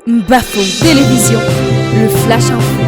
Bafo Télévision, le Flash Info.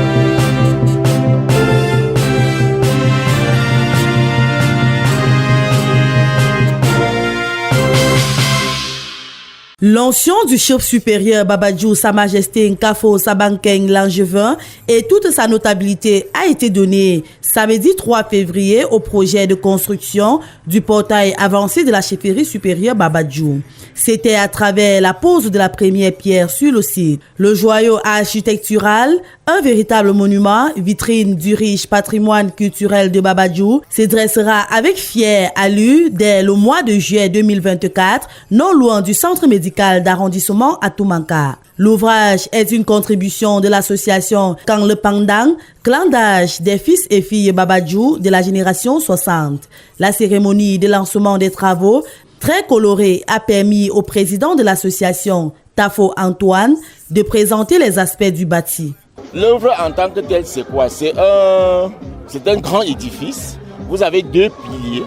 L'ancien du chef supérieur Babadjou, Sa Majesté Nkafo Sabankeng Langevin et toute sa notabilité a été donnée samedi 3 février au projet de construction du portail avancé de la chefferie supérieure Babadjou. C'était à travers la pose de la première pierre sur le site. Le joyau architectural, un véritable monument, vitrine du riche patrimoine culturel de Babadjou, se dressera avec fière allure dès le mois de juillet 2024, non loin du centre médical d'arrondissement à Toumanka. L'ouvrage est une contribution de l'association Kang Le Pandang, clan d'âge des fils et filles Babadjou de la génération 60. La cérémonie de lancement des travaux, très colorée, a permis au président de l'association, Tafo Antoine, de présenter les aspects du bâti. L'œuvre en tant que telle, c'est quoi? C'est un grand édifice. Vous avez deux piliers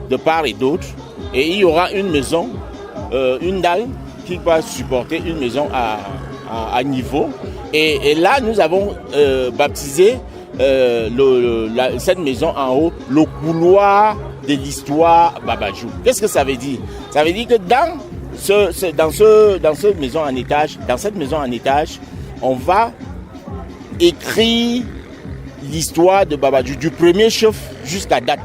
de part et d'autre. Et il y aura une maison, une dalle qui va supporter une maison à niveau. Et là, nous avons baptisé cette maison en haut, le couloir de l'histoire Babadjou. Qu'est-ce que ça veut dire? Ça veut dire que dans cette maison en étage, on va écrire l'histoire de Babadjou, du premier chef jusqu'à date.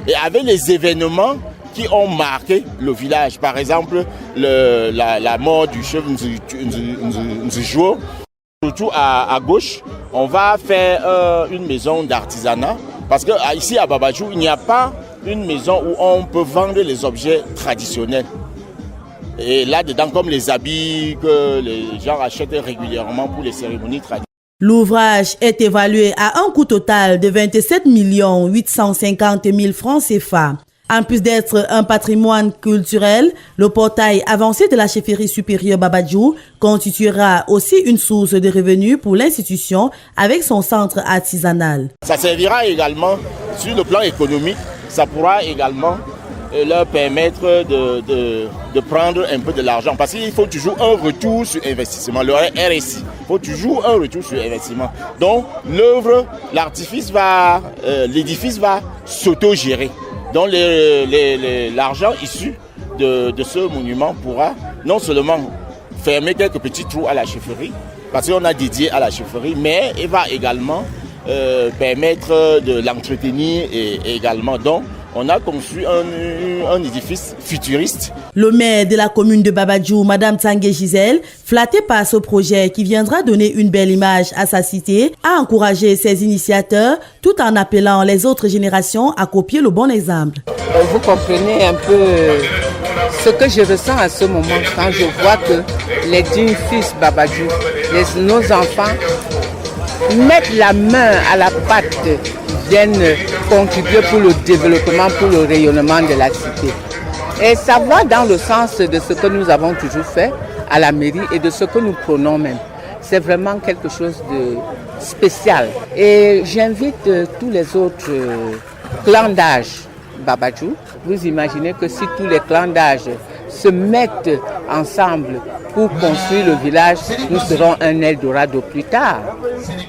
Et avec les événements qui ont marqué le village. Par exemple, la mort du chef Nzijou. Surtout à gauche, on va faire une maison d'artisanat. Parce qu'ici à Babadjou, il n'y a pas une maison où on peut vendre les objets traditionnels. Et là-dedans, comme les habits que les gens achètent régulièrement pour les cérémonies traditionnelles. L'ouvrage est évalué à un coût total de 27 850 000 francs CFA. En plus d'être un patrimoine culturel, le portail avancé de la chefferie supérieure Babadjou constituera aussi une source de revenus pour l'institution avec son centre artisanal. Ça servira également sur le plan économique, ça pourra également leur permettre de prendre un peu de l'argent. Parce qu'il faut toujours un retour sur investissement, le RSI. Il faut toujours un retour sur investissement. Donc l'édifice va s'auto-gérer. Donc l'argent issu de ce monument pourra non seulement fermer quelques petits trous à la chefferie, parce qu'on a dédié à la chefferie, mais il va également permettre de l'entretenir et également. Donc, on a conçu un édifice futuriste. Le maire de la commune de Babadjou, Madame Tsangé Gisèle, flattée par ce projet qui viendra donner une belle image à sa cité, a encouragé ses initiateurs tout en appelant les autres générations à copier le bon exemple. Vous comprenez un peu ce que je ressens à ce moment quand je vois que les dignes fils Babadjou, nos enfants, mettent la main à la pâte, viennent contribuer pour le développement, pour le rayonnement de la cité. Et ça va dans le sens de ce que nous avons toujours fait à la mairie et de ce que nous prenons même. C'est vraiment quelque chose de spécial. Et j'invite tous les autres clans d'âge Babadjou. Vous imaginez que si tous les clans d'âge se mettent ensemble pour construire le village, nous serons un Eldorado plus tard.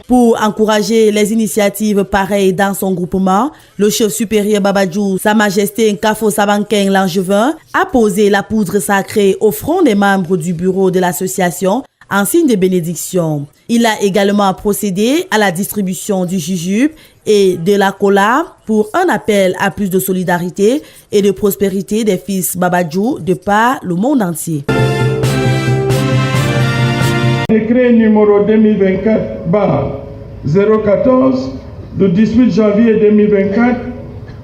Pour encourager les initiatives pareilles dans son groupement, le chef supérieur Babadjou, Sa Majesté Nkafo Sabankeng Langevin, a posé la poudre sacrée au front des membres du bureau de l'association en signe de bénédiction. Il a également procédé à la distribution du jujube et de la cola pour un appel à plus de solidarité et de prospérité des fils Babadjou de par le monde entier. Décret numéro 2024-014 du 18 janvier 2024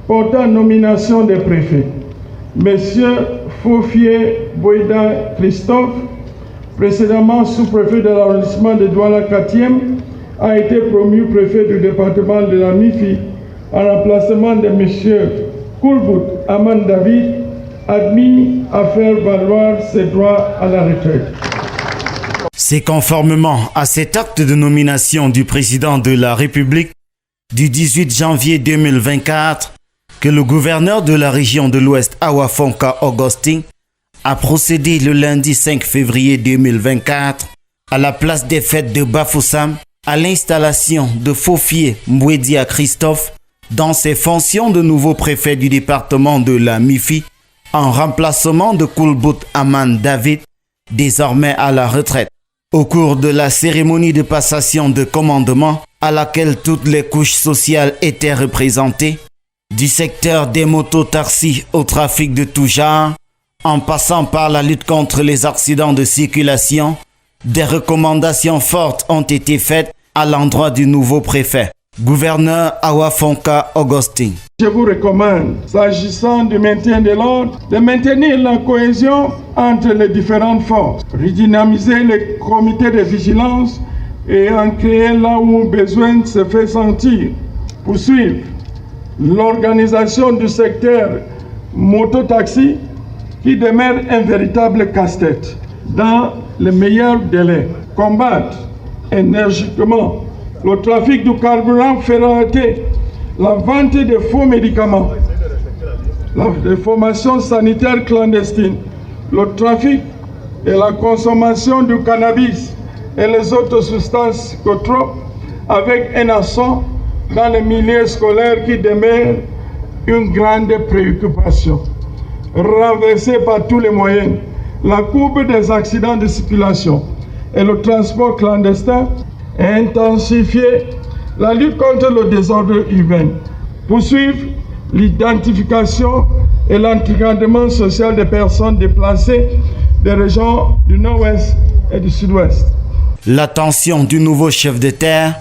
portant nomination des préfets. Monsieur Faufier Boïda Christophe, précédemment sous-préfet de l'arrondissement de Douala 4e, a été promu préfet du département de la MIFI en remplacement de monsieur Koulbout Aman David, admis à faire valoir ses droits à la retraite. C'est conformément à cet acte de nomination du président de la République du 18 janvier 2024 que le gouverneur de la région de l'Ouest, Awafonka Augustin, a procédé le lundi 5 février 2024 À la place des fêtes de Bafoussam, à l'installation de Fofié Mbouedia Christophe dans ses fonctions de nouveau préfet du département de la MIFI, en remplacement de Koulbout Aman David, désormais à la retraite. Au cours de la cérémonie de passation de commandement, à laquelle toutes les couches sociales étaient représentées, du secteur des mototaxis au trafic de tout genre, en passant par la lutte contre les accidents de circulation, des recommandations fortes ont été faites à l'endroit du nouveau préfet, gouverneur Awafonka Augustin. Je vous recommande, s'agissant du maintien de l'ordre, de maintenir la cohésion entre les différentes forces, redynamiser les comités de vigilance et en créer là où besoin se fait sentir, poursuivre l'organisation du secteur mototaxi qui demeure un véritable casse-tête dans les meilleurs délais, combattre énergiquement le trafic du carburant ferraté, la vente de faux médicaments, la déformation sanitaire clandestine, le trafic et la consommation du cannabis et les autres substances psychotropes avec un accent dans les milieux scolaires qui demeure une grande préoccupation. Renverser par tous les moyens la courbe des accidents de circulation et le transport clandestin, et intensifier la lutte contre le désordre urbain, poursuivre l'identification et l'encadrement social des personnes déplacées des régions du nord-ouest et du sud-ouest. L'attention du nouveau chef de terre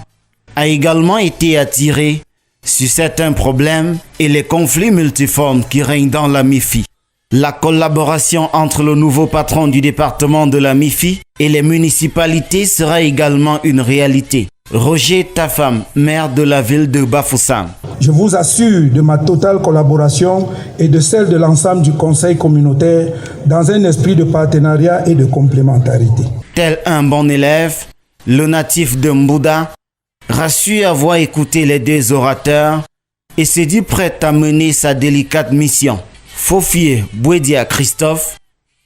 a également été attirée sur certains problèmes et les conflits multiformes qui règnent dans la MIFI. La collaboration entre le nouveau patron du département de la MIFI et les municipalités sera également une réalité. Roger Tafam, maire de la ville de Bafoussam. Je vous assure de ma totale collaboration et de celle de l'ensemble du conseil communautaire dans un esprit de partenariat et de complémentarité. Tel un bon élève, le natif de Mbouda rassure avoir écouté les deux orateurs et se dit prêt à mener sa délicate mission. Fofié Mbouedia Christophe,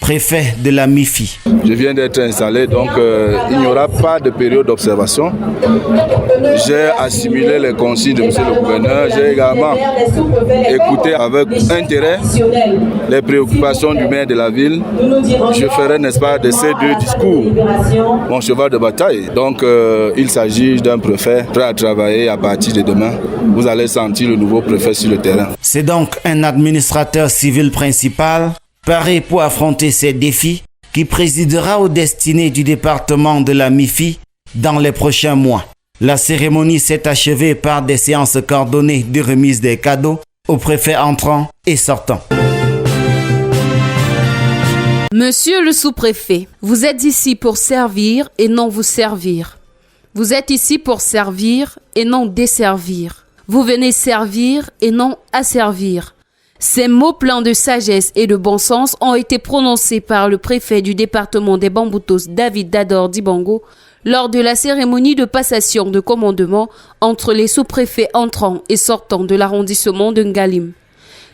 préfet de la MIFI. Je viens d'être installé, donc il n'y aura pas de période d'observation. J'ai assimilé les consignes de M. le gouverneur. J'ai également écouté avec intérêt les préoccupations du maire de la ville. Je ferai, n'est-ce pas, de ces deux discours mon cheval de bataille. Donc il s'agit d'un préfet prêt à travailler à partir de demain. Vous allez sentir le nouveau préfet sur le terrain. C'est donc un administrateur civil principal paré pour affronter ces défis qui présidera aux destinées du département de la MIFI dans les prochains mois. La cérémonie s'est achevée par des séances coordonnées de remise des cadeaux aux préfets entrants et sortants. Monsieur le sous-préfet, vous êtes ici pour servir et non vous servir. Vous êtes ici pour servir et non desservir. Vous venez servir et non asservir. Ces mots pleins de sagesse et de bon sens ont été prononcés par le préfet du département des Bamboutos, David Dador Dibango, lors de la cérémonie de passation de commandement entre les sous-préfets entrants et sortants de l'arrondissement de Ngalim.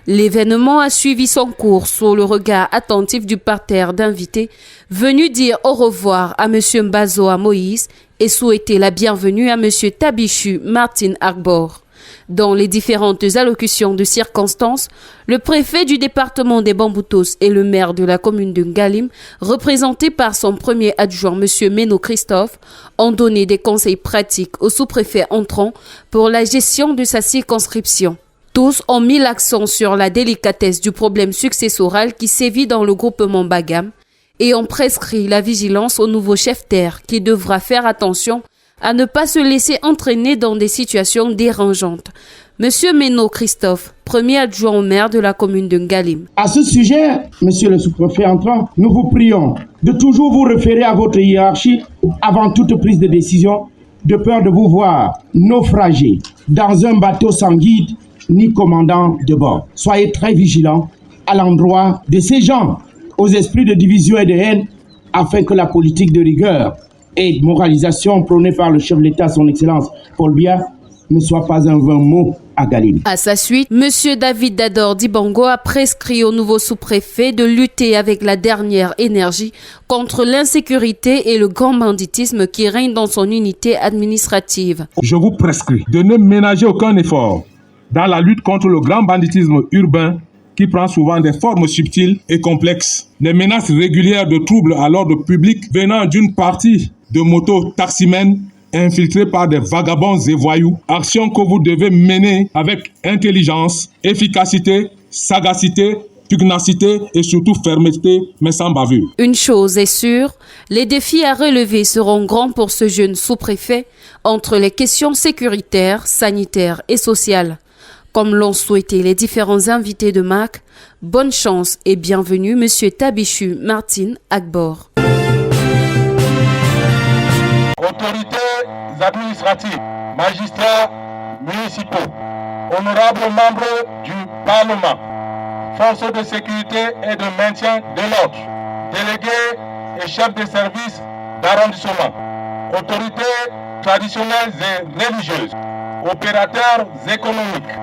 L'événement a suivi son cours sous le regard attentif du parterre d'invités venus dire au revoir à M. Mbazoa Moïse et souhaiter la bienvenue à M. Tabichu Martin Arbor. Dans les différentes allocutions de circonstances, le préfet du département des Bamboutos et le maire de la commune de Ngalim, représenté par son premier adjoint M. Meno Christophe, ont donné des conseils pratiques au sous-préfet entrant pour la gestion de sa circonscription. Tous ont mis l'accent sur la délicatesse du problème successoral qui sévit dans le groupement Bagam et ont prescrit la vigilance au nouveau chef-terre qui devra faire attention à ne pas se laisser entraîner dans des situations dérangeantes. Monsieur Meno Christophe, premier adjoint au maire de la commune de Ngalim. À ce sujet, monsieur le sous-préfet entrant, nous vous prions de toujours vous référer à votre hiérarchie avant toute prise de décision, de peur de vous voir naufrager dans un bateau sans guide ni commandant de bord. Soyez très vigilants à l'endroit de ces gens aux esprits de division et de haine afin que la politique de rigueur et de moralisation prônée par le chef de l'État, son Excellence Paul Biya, ne soit pas un vain mot à Galilée. À sa suite, M. David Dador Dibango a prescrit au nouveau sous-préfet de lutter avec la dernière énergie contre l'insécurité et le grand banditisme qui règne dans son unité administrative. Je vous prescris de ne ménager aucun effort dans la lutte contre le grand banditisme urbain qui prend souvent des formes subtiles et complexes. Les menaces régulières de troubles à l'ordre public venant d'une partie de moto-taximens infiltrés par des vagabonds et voyous, action que vous devez mener avec intelligence, efficacité, sagacité, pugnacité et surtout fermeté, mais sans bavure. Une chose est sûre, les défis à relever seront grands pour ce jeune sous-préfet entre les questions sécuritaires, sanitaires et sociales. Comme l'ont souhaité les différents invités de MAC, bonne chance et bienvenue M. Tabichu Martin Agbor. Autorités administratives, magistrats municipaux, honorables membres du Parlement, forces de sécurité et de maintien de l'ordre, délégués et chefs de service d'arrondissement, autorités traditionnelles et religieuses, opérateurs économiques,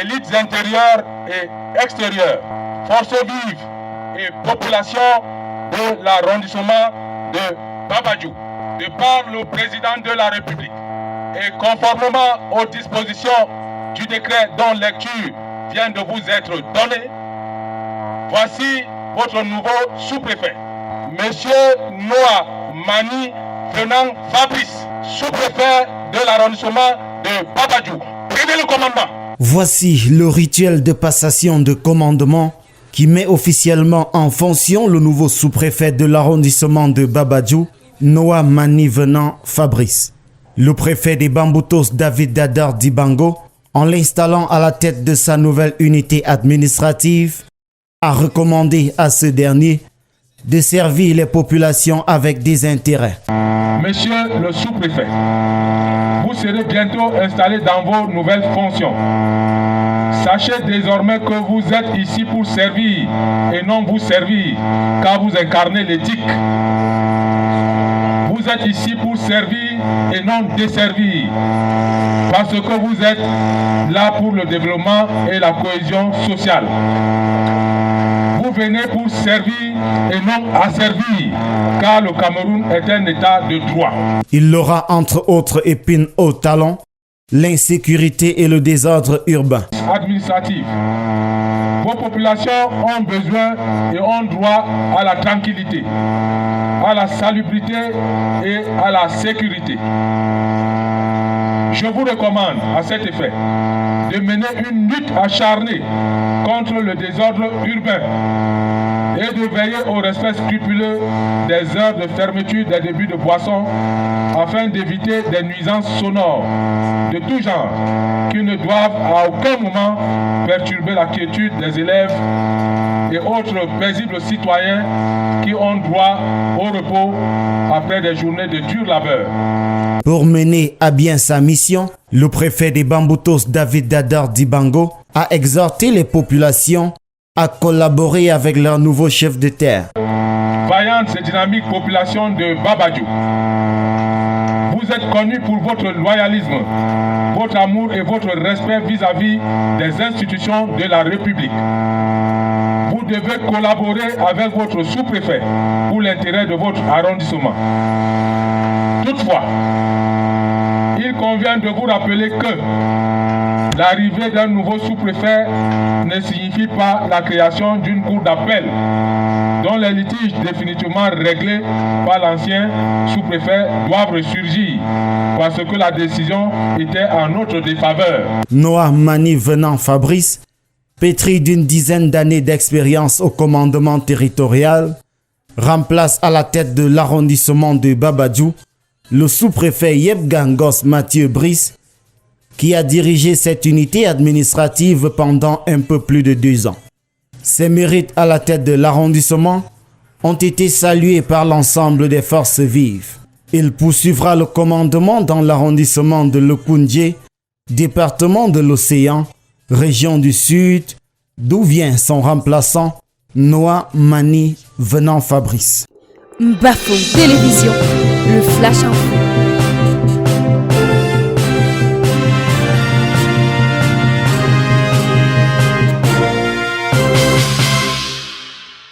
élites intérieures et extérieures, forces vives et population de l'arrondissement de Babadjou, de par le président de la République et conformément aux dispositions du décret dont lecture vient de vous être donnée, voici votre nouveau sous-préfet, Monsieur Noah Mani Venant Fabrice, sous-préfet de l'arrondissement de Babadjou. Prenez le commandement. Voici le rituel de passation de commandement qui met officiellement en fonction le nouveau sous-préfet de l'arrondissement de Babadjou, Noah Mani Venant Fabrice. Le préfet des Bamboutos, David Dador Dibango, en l'installant à la tête de sa nouvelle unité administrative, a recommandé à ce dernier de servir les populations avec des intérêts. Monsieur le sous-préfet, vous serez bientôt installé dans vos nouvelles fonctions. Sachez désormais que vous êtes ici pour servir et non vous servir, car vous incarnez l'éthique. Vous êtes ici pour servir et non desservir, parce que vous êtes là pour le développement et la cohésion sociale. Vous venez pour servir et non asservir, car le Cameroun est un état de droit. Il aura entre autres épines au talon, l'insécurité et le désordre urbain. Administratif. Vos populations ont besoin et ont droit à la tranquillité, à la salubrité et à la sécurité. Je vous recommande à cet effet de mener une lutte acharnée contre le désordre urbain et de veiller au respect scrupuleux des heures de fermeture des débuts de boissons afin d'éviter des nuisances sonores de tout genre qui ne doivent à aucun moment perturber la quiétude des élèves et autres paisibles citoyens qui ont droit au repos après des journées de dur labeur. Pour mener à bien sa mission, le préfet des Bamboutos, David Dador Dibango, a exhorté les populations à collaborer avec leur nouveau chef de terre. Vaillante et dynamique population de Babadjou, vous êtes connus pour votre loyalisme, votre amour et votre respect vis-à-vis des institutions de la République. Vous devez collaborer avec votre sous-préfet pour l'intérêt de votre arrondissement. Toutefois, il convient de vous rappeler que l'arrivée d'un nouveau sous-préfet ne signifie pas la création d'une cour d'appel dont les litiges définitivement réglés par l'ancien sous-préfet doivent ressurgir parce que la décision était en notre défaveur. Noah Mani Venant Fabrice, pétri d'une dizaine d'années d'expérience au commandement territorial, remplace à la tête de l'arrondissement de Babadjou le sous-préfet Yeb Gangos Mathieu Brice, qui a dirigé cette unité administrative pendant un peu plus de 2 ans. Ses mérites à la tête de l'arrondissement ont été salués par l'ensemble des forces vives. Il poursuivra le commandement dans l'arrondissement de Lekundje, département de l'Océan, région du Sud, d'où vient son remplaçant, Noah Mani Venant Fabrice. Bafou Télévision, le Flash Info.